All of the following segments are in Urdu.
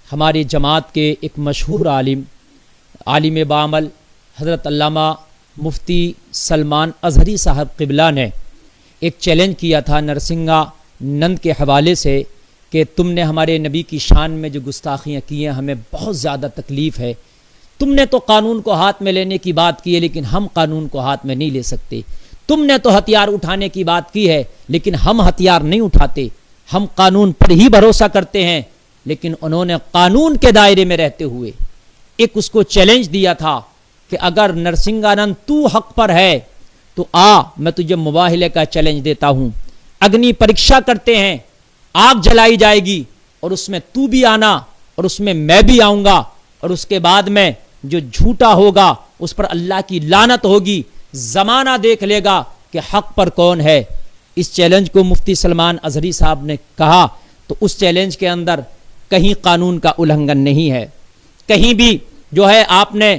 ہماری جماعت کے ایک مشہور عالم بعمل حضرت علامہ مفتی سلمان اظہری صاحب قبلہ نے ایک چیلنج کیا تھا نرسنگا نند کے حوالے سے کہ تم نے ہمارے نبی کی شان میں جو گستاخیاں کی ہیں ہمیں بہت زیادہ تکلیف ہے. تم نے تو قانون کو ہاتھ میں لینے کی بات کی ہے لیکن ہم قانون کو ہاتھ میں نہیں لے سکتے. تم نے تو ہتھیار اٹھانے کی بات کی ہے لیکن ہم ہتھیار نہیں اٹھاتے. ہم قانون پر ہی بھروسہ کرتے ہیں. لیکن انہوں نے قانون کے دائرے میں رہتے ہوئے ایک اس کو چیلنج دیا تھا کہ اگر نرسنگانند تو حق پر ہے تو میں تجھے مباہلے کا چیلنج دیتا ہوں. اگنی پریکشا کرتے ہیں, آگ جلائی جائے گی اور اس میں تو بھی آنا اور اس میں بھی آؤں گا, اور اس کے بعد میں جو جھوٹا ہوگا اس پر اللہ کی لعنت ہوگی. زمانہ دیکھ لے گا کہ حق پر کون ہے. اس چیلنج کو مفتی سلمان اظہری صاحب نے کہا تو اس چیلنج کے اندر کہیں قانون کا النگھن نہیں ہے, کہیں بھی جو ہے آپ نے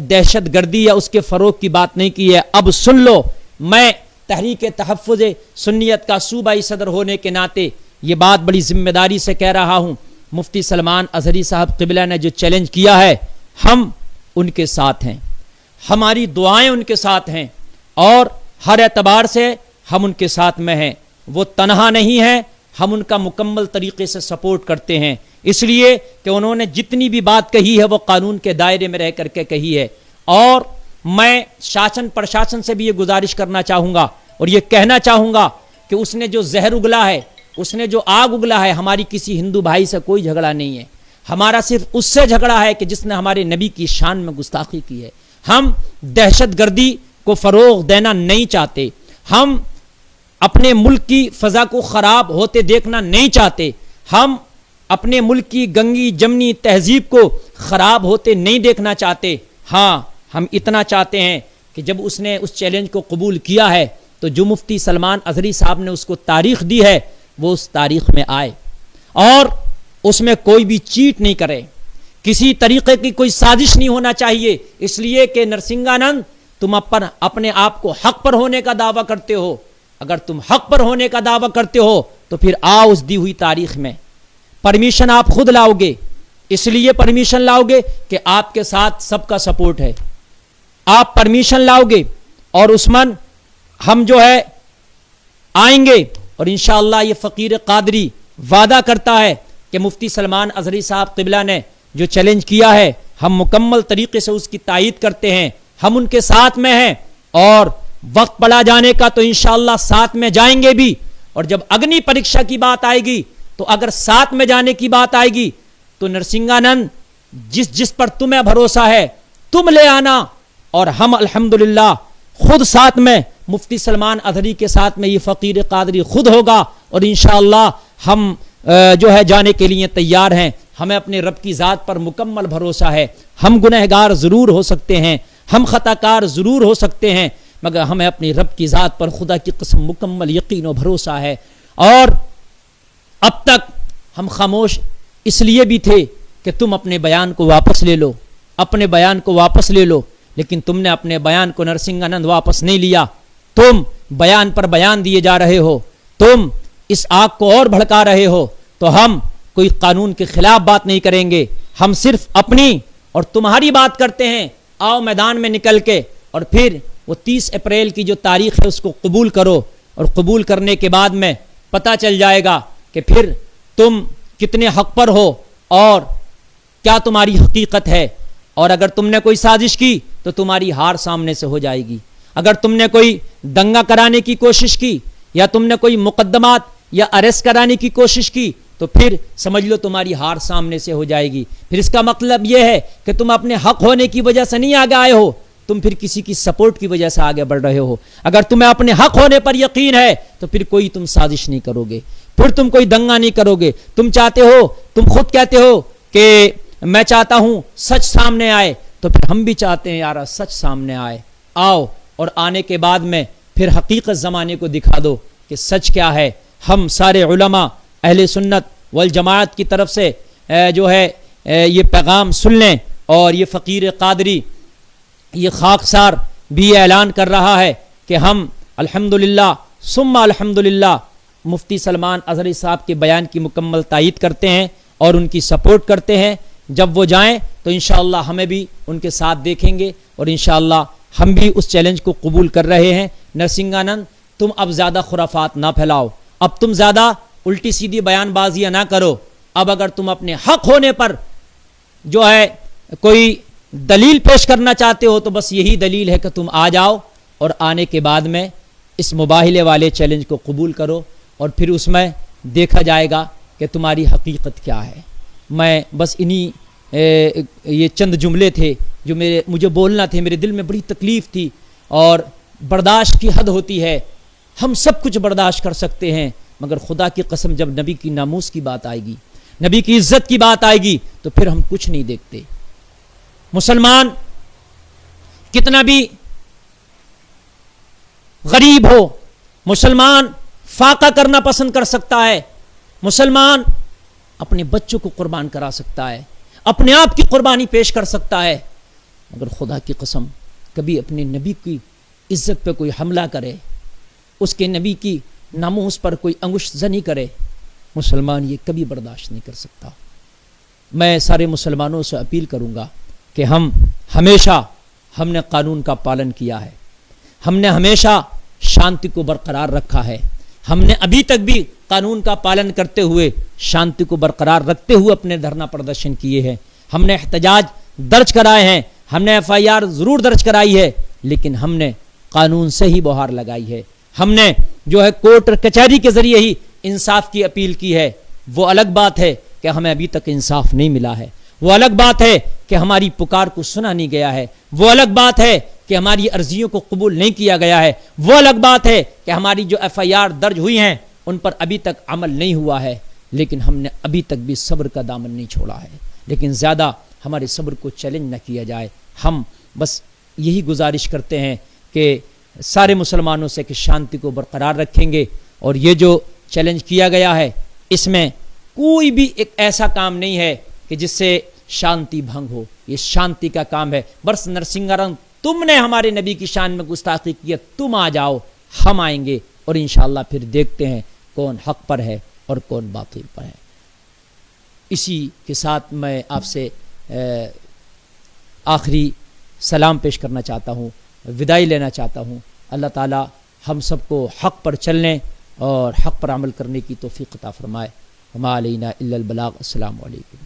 دہشت گردی یا اس کے فروغ کی بات نہیں کی ہے. اب سن لو, میں تحریک تحفظ سنیت کا صوبائی صدر ہونے کے ناطے یہ بات بڑی ذمہ داری سے کہہ رہا ہوں. مفتی سلمان اظہری صاحب قبلہ نے جو چیلنج کیا ہے ہم ان کے ساتھ ہیں, ہماری دعائیں ان کے ساتھ ہیں اور ہر اعتبار سے ہم ان کے ساتھ میں ہیں. وہ تنہا نہیں ہیں, ہم ان کا مکمل طریقے سے سپورٹ کرتے ہیں, اس لیے کہ انہوں نے جتنی بھی بات کہی ہے وہ قانون کے دائرے میں رہ کر کے کہی ہے. اور میں شاسن پرشاسن سے بھی یہ گزارش کرنا چاہوں گا اور یہ کہنا چاہوں گا کہ اس نے جو زہر اگلا ہے, اس نے جو آگ اگلا ہے, ہماری کسی ہندو بھائی سے کوئی جھگڑا نہیں ہے. ہمارا صرف اس سے جھگڑا ہے کہ جس نے ہمارے نبی کی شان میں گستاخی کی ہے. ہم دہشت گردی کو فروغ دینا نہیں چاہتے, ہم اپنے ملک کی فضا کو خراب ہوتے دیکھنا نہیں چاہتے, ہم اپنے ملک کی گنگی جمنی تہذیب کو خراب ہوتے نہیں دیکھنا چاہتے. ہاں, ہم اتنا چاہتے ہیں کہ جب اس نے اس چیلنج کو قبول کیا ہے تو جو مفتی سلمان اظہری صاحب نے اس کو تاریخ دی ہے وہ اس تاریخ میں آئے اور اس میں کوئی بھی چیٹ نہیں کرے, کسی طریقے کی کوئی سازش نہیں ہونا چاہیے. اس لیے کہ نرسنگانند تم اپنے آپ کو حق پر ہونے کا دعویٰ کرتے ہو. اگر تم حق پر ہونے کا دعویٰ کرتے ہو تو پھر آؤ اس دی ہوئی تاریخ میں. پرمیشن آپ خود لاؤ گے, اس لیے پرمیشن لاؤ گے کہ آپ کے ساتھ سب کا سپورٹ ہے. آپ پرمیشن لاؤ گے اور عثمان ہم جو ہے آئیں گے اور انشاءاللہ یہ فقیر قادری وعدہ کرتا ہے کہ مفتی سلمان اظہری صاحب قبلہ نے جو چیلنج کیا ہے ہم مکمل طریقے سے اس کی تائید کرتے ہیں. ہم ان کے ساتھ میں ہیں اور وقت پڑا جانے کا تو انشاءاللہ ساتھ میں جائیں گے بھی. اور جب اگنی پریکشا کی بات آئے گی تو اگر ساتھ میں جانے کی بات آئے گی تو نرسنگانند جس پر تمہیں بھروسہ ہے تم لے آنا, اور ہم الحمدللہ خود ساتھ میں مفتی سلمان اظہری کے ساتھ میں یہ فقیر قادری خود ہوگا اور انشاءاللہ ہم جو ہے جانے کے لیے تیار ہیں. ہمیں اپنے رب کی ذات پر مکمل بھروسہ ہے. ہم گنہگار ضرور ہو سکتے ہیں, ہم خطا کار ضرور ہو سکتے ہیں, مگر ہمیں اپنی رب کی ذات پر خدا کی قسم مکمل یقین و بھروسہ ہے. اور اب تک ہم خاموش اس لیے بھی تھے کہ تم اپنے بیان کو واپس لے لو, اپنے بیان کو واپس لے لو, لیکن تم نے اپنے بیان کو نرسنگانند واپس نہیں لیا. تم بیان پر بیان دیے جا رہے ہو, تم اس آگ کو اور بھڑکا رہے ہو. تو ہم کوئی قانون کے خلاف بات نہیں کریں گے, ہم صرف اپنی اور تمہاری بات کرتے ہیں. آؤ میدان میں نکل کے اور پھر وہ 30 اپریل کی جو تاریخ ہے اس کو قبول کرو, اور قبول کرنے کے بعد میں پتہ چل جائے گا کہ پھر تم کتنے حق پر ہو اور کیا تمہاری حقیقت ہے. اور اگر تم نے کوئی سازش کی تو تمہاری ہار سامنے سے ہو جائے گی. اگر تم نے کوئی دنگا کرانے کی کوشش کی یا تم نے کوئی مقدمات یا اریسٹ کرانے کی کوشش کی تو پھر سمجھ لو تمہاری ہار سامنے سے ہو جائے گی. پھر اس کا مطلب یہ ہے کہ تم اپنے حق ہونے کی وجہ سے نہیں آگے آئے ہو, تم پھر کسی کی سپورٹ کی وجہ سے آگے بڑھ رہے ہو. اگر تمہیں اپنے حق ہونے پر یقین ہے تو پھر کوئی تم سازش نہیں کرو گے, پھر تم کوئی دنگا نہیں کرو گے. تم چاہتے ہو, تم خود کہتے ہو کہ میں چاہتا ہوں سچ سامنے آئے, تو پھر ہم بھی چاہتے ہیں یار سچ سامنے آئے. آؤ, اور آنے کے بعد میں پھر حقیقت زمانے کو دکھا دو کہ سچ کیا ہے. ہم سارے علماء اہل سنت والجماعت کی طرف سے جو ہے یہ پیغام سن لیں, اور یہ فقیر قادری یہ خاکسار بھی اعلان کر رہا ہے کہ ہم الحمدللہ ثم الحمدللہ مفتی سلمان اظہری صاحب کے بیان کی مکمل تائید کرتے ہیں, اور ان کی سپورٹ کرتے ہیں. جب وہ جائیں تو انشاءاللہ ہمیں بھی ان کے ساتھ دیکھیں گے اور انشاءاللہ ہم بھی اس چیلنج کو قبول کر رہے ہیں. نرسنگانند تم اب زیادہ خرافات نہ پھیلاؤ، اب تم زیادہ الٹی سیدھی بیان بازیاں نہ کرو. اب اگر تم اپنے حق ہونے پر جو ہے کوئی دلیل پیش کرنا چاہتے ہو تو بس یہی دلیل ہے کہ تم آ جاؤ اور آنے کے بعد میں اس مباہلے والے چیلنج کو قبول کرو اور پھر اس میں دیکھا جائے گا کہ تمہاری حقیقت کیا ہے. میں بس یہ چند جملے تھے جو مجھے بولنا تھے. میرے دل میں بڑی تکلیف تھی اور برداشت کی حد ہوتی ہے. ہم سب کچھ برداشت کر سکتے ہیں مگر خدا کی قسم جب نبی کی ناموس کی بات آئے گی، نبی کی عزت کی بات آئے گی تو پھر ہم کچھ نہیں دیکھتے. مسلمان کتنا بھی غریب ہو، مسلمان فاقہ کرنا پسند کر سکتا ہے، مسلمان اپنے بچوں کو قربان کرا سکتا ہے، اپنے آپ کی قربانی پیش کر سکتا ہے، مگر خدا کی قسم کبھی اپنے نبی کی عزت پہ کوئی حملہ کرے، اس کے نبی کی ناموس پر کوئی انگشت زنی کرے، مسلمان یہ کبھی برداشت نہیں کر سکتا. میں سارے مسلمانوں سے اپیل کروں گا کہ ہم نے قانون کا پالن کیا ہے، ہم نے ہمیشہ شانتی کو برقرار رکھا ہے، ہم نے ابھی تک بھی قانون کا پالن کرتے ہوئے شانتی کو برقرار رکھتے ہوئے اپنے دھرنا پردرشن کیے ہیں. ہم نے احتجاج درج کرائے ہیں، ہم نے FIR ضرور درج کرائی ہے، لیکن ہم نے قانون سے ہی بہار لگائی ہے. ہم نے جو ہے کورٹ کچہری کے ذریعے ہی انصاف کی اپیل کی ہے. وہ الگ بات ہے کہ ہمیں ابھی تک انصاف نہیں ملا ہے، وہ الگ بات ہے کہ ہماری پکار کو سنا نہیں گیا ہے، وہ الگ بات ہے کہ ہماری عرضیوں کو قبول نہیں کیا گیا ہے، وہ الگ بات ہے کہ ہماری جو FIR درج ہوئی ہیں ان پر ابھی تک عمل نہیں ہوا ہے. لیکن ہم نے ابھی تک بھی صبر کا دامن نہیں چھوڑا ہے. لیکن زیادہ ہمارے صبر کو چیلنج نہ کیا جائے. ہم بس یہی گزارش کرتے ہیں کہ سارے مسلمانوں سے کہ شانتی کو برقرار رکھیں گے. اور یہ جو چیلنج کیا گیا ہے اس میں کوئی بھی ایک ایسا کام نہیں ہے کہ جس سے شانتی بھنگ ہو. یہ شانتی کا کام ہے. بس نرسنگانند تم نے ہمارے نبی کی شان میں گستاخی کی ہے، تم آ جاؤ، ہم آئیں گے اور انشاءاللہ پھر دیکھتے ہیں کون حق پر ہے اور کون باطل پر ہے. اسی کے ساتھ میں آپ سے آخری سلام پیش کرنا چاہتا ہوں، وداعی لینا چاہتا ہوں. اللہ تعالی ہم سب کو حق پر چلنے اور حق پر عمل کرنے کی توفیق عطا فرمائے. وما علینا الا البلاغ. السلام علیکم.